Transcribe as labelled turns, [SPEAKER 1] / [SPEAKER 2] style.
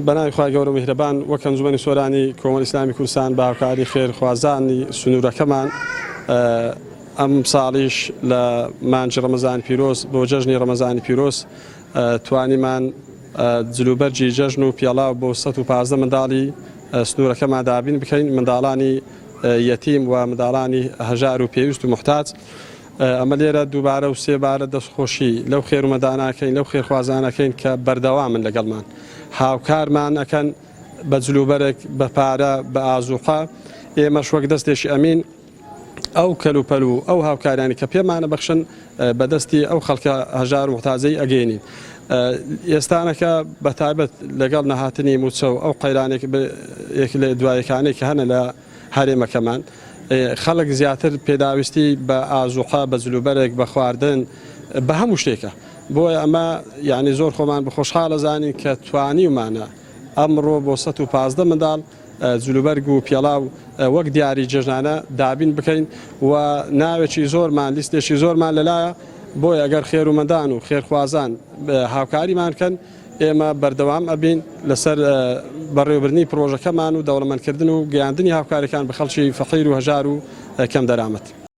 [SPEAKER 1] بنای خوای گەورە میهرەبان وەک ئەنجومەنی سۆرانی کۆمەڵی ئیسلامی کوردستان باوکاری خێرخوازانی سنوورەکەمان ئەم ساڵیش لە مانجی ڕەمەزانی پیرۆز بۆ جەژنی ڕەمەزانی پیرۆز توانیمان جلوبەرجی جەژن و پیاڵاو بۆ 115 منداڵی سنوورەکەمان دابین بکەین، منداڵانی یەتیم و منداڵانی هەژار و پێویست و محتاج. ئەمە لێرە دووبارە و سێبارە دەستخۆشی لەو خێرمەداناکەین لەو خێرخوازانەکەین کە بەردەوامن لەگەڵمان، هاوکارمان ئەکەن بە جلوبەرێک بە پارە بە ئازوقا. ئێمەش وەک دەستێکی ئەمین ئەو کەلوپەل و ئەو هاوکارانی کە پێمانە بەخشن بەدەستی ئەو خەڵکە هەژار و محتاجەی ئەگەینین. ئێستانەکە بەتایبەت لەگەڵ نەهاتنی موچە و ئەو قەیرانێک لە دوایەکانێک کە هەنە لە هەرێمەکەمان خەڵک زیاتر پێداویستی بە ئازوقا بە جلوبەرێک بە خواردن بە هەموو شتێکە. بۆیە ئەمە یعنی زۆر خۆمان بخۆشحاڵە زانین کە توانیمانە ئەمڕۆ بۆ 115 منداڵ جلوبەرگ و پیاڵاو وەک دیاری جێژنانە دابین بکەین و ناوێکی زۆرمان لیستێکی زۆرمان لەلایە. بۆیە ئەگەر خێرومەندان و خێرخوازان هاوکاریمان کەن ئێمە بەردەوام ئەبین لەسەر بەڕێوەبردنی پرۆژەکەمان و دەوڵەمەندکردن و گەیاندنی هاوکاریەکان بە خەڵکی فەقیر و هەژار و کەم دەرامەت.